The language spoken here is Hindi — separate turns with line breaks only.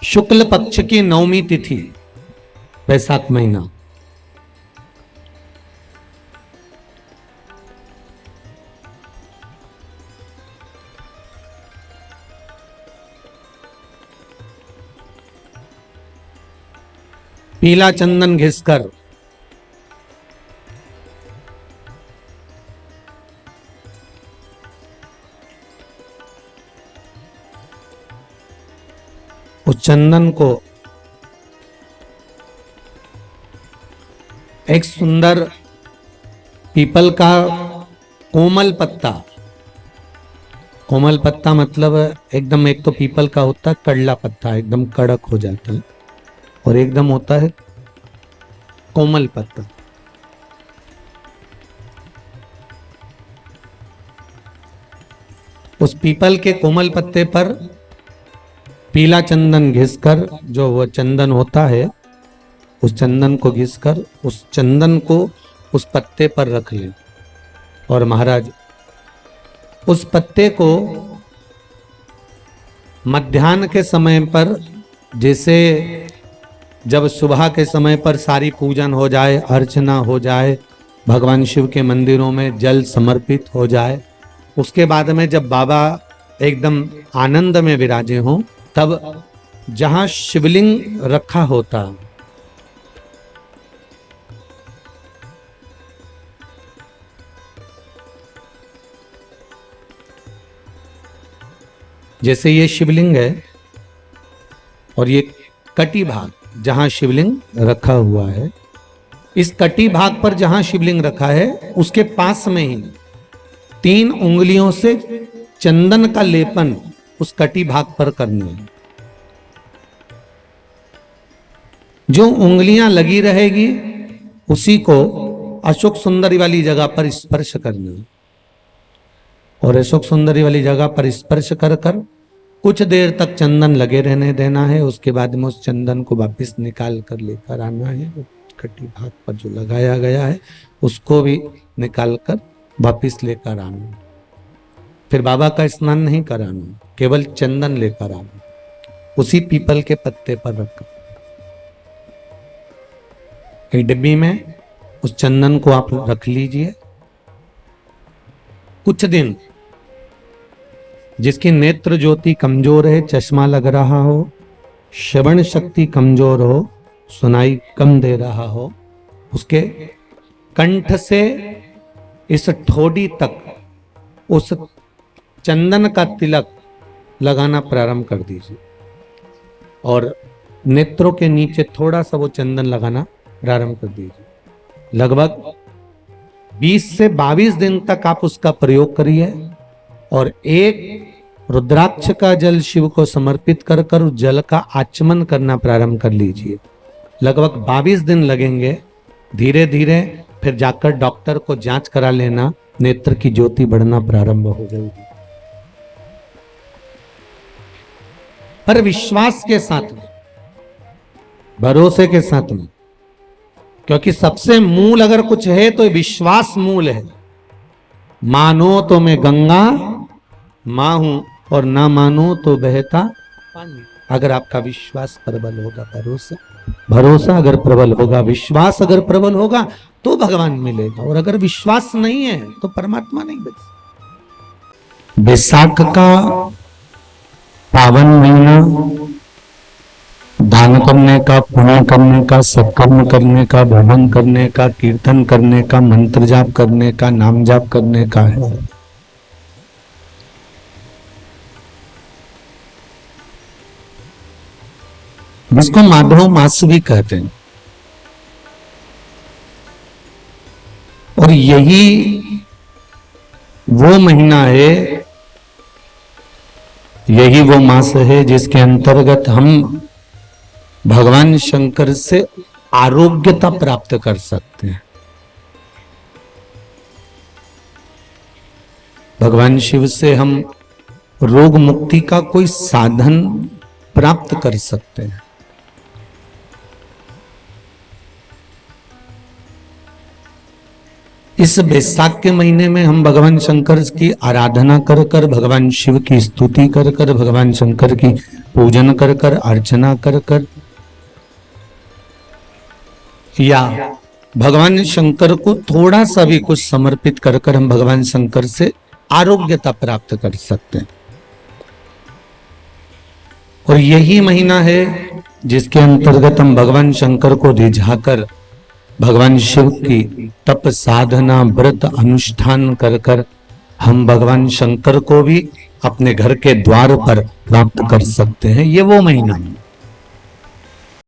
शुक्ल पक्ष की नवमी तिथि, वैशाख महीना। पीला चंदन घिसकर उस चंदन को एक सुंदर पीपल का कोमल पत्ता, कोमल पत्ता मतलब एकदम, एक तो पीपल का होता है कड़ला पत्ता, एकदम कड़क हो जाता है, और एकदम होता है कोमल पत्ता। उस पीपल के कोमल पत्ते पर पीला चंदन घिसकर, जो वो चंदन होता है, उस चंदन को घिसकर उस चंदन को उस पत्ते पर रख ले। और महाराज उस पत्ते को मध्याह्न के समय पर, जैसे जब सुबह के समय पर सारी पूजन हो जाए, अर्चना हो जाए, भगवान शिव के मंदिरों में जल समर्पित हो जाए, उसके बाद में जब बाबा एकदम आनंद में विराजे हों, तब जहां शिवलिंग रखा होता, जैसे ये शिवलिंग है और ये कटी भाग जहां शिवलिंग रखा हुआ है, इस कटी भाग पर जहां शिवलिंग रखा है उसके पास में ही 3 उंगलियों से चंदन का लेपन उस कटी भाग पर करना है। जो उंगलियां लगी रहेगी उसी को अशोक सुंदरी वाली जगह पर स्पर्श करना है, और अशोक सुंदरी वाली जगह पर स्पर्श कर कर कुछ देर तक चंदन लगे रहने देना है। उसके बाद में उस चंदन को वापस निकाल कर लेकर आना है। कटी भाग पर जो लगाया गया है उसको भी निकाल कर वापस लेकर आना। फिर बाबा का स्नान नहीं कराना, केवल चंदन लेकर आना, उसी पीपल के पत्ते पर रखकर एक डिब्बी में उस चंदन को आप रख लीजिए। कुछ दिन जिसकी नेत्र ज्योति कमजोर है, चश्मा लग रहा हो, श्रवण शक्ति कमजोर हो, सुनाई कम दे रहा हो, उसके कंठ से इस ठोड़ी तक उस चंदन का तिलक लगाना प्रारंभ कर दीजिए, और नेत्रों के नीचे थोड़ा सा वो चंदन लगाना प्रारंभ कर दीजिए। लगभग 20 से 22 दिन तक आप उसका प्रयोग करिए, और एक रुद्राक्ष का जल शिव को समर्पित कर कर उस जल का आचमन करना प्रारंभ कर लीजिए। लगभग 22 दिन लगेंगे। धीरे धीरे फिर जाकर डॉक्टर को जांच करा लेना, नेत्र की ज्योति बढ़ना प्रारंभ हो जाएगी। पर विश्वास के साथ में, भरोसे के साथ में, क्योंकि सबसे मूल अगर कुछ है तो विश्वास मूल है। मानो तो मैं गंगा मां हूं और ना मानो तो बहता पानी। अगर आपका विश्वास प्रबल होगा, भरोसा अगर प्रबल होगा, विश्वास अगर प्रबल होगा तो भगवान मिलेगा, और अगर विश्वास नहीं है तो परमात्मा नहीं मिलेगा। वैशाख का पावन महीना दान करने का, पुण्य करने का, सत्कर्म करने का, भ्रमण करने का, कीर्तन करने का, मंत्र जाप करने का, नाम जाप करने का है। जिसको माधव मास भी कहते हैं, और यही वो महीना है, यही वो मास है जिसके अंतर्गत हम भगवान शंकर से आरोग्यता प्राप्त कर सकते हैं। भगवान शिव से हम रोग मुक्ति का कोई साधन प्राप्त कर सकते हैं। इस वैशाख के महीने में हम भगवान शंकर की आराधना कर कर, भगवान शिव की स्तुति कर कर, भगवान शंकर की पूजन कर कर, अर्चना कर कर, या भगवान शंकर को थोड़ा सा भी कुछ समर्पित कर कर हम भगवान शंकर से आरोग्यता प्राप्त कर सकते हैं। और यही महीना है जिसके अंतर्गत हम भगवान शंकर को रिझाकर भगवान शिव की तप साधना व्रत अनुष्ठान कर कर हम भगवान शंकर को भी अपने घर के द्वार पर प्राप्त कर सकते हैं। ये वो महीना है।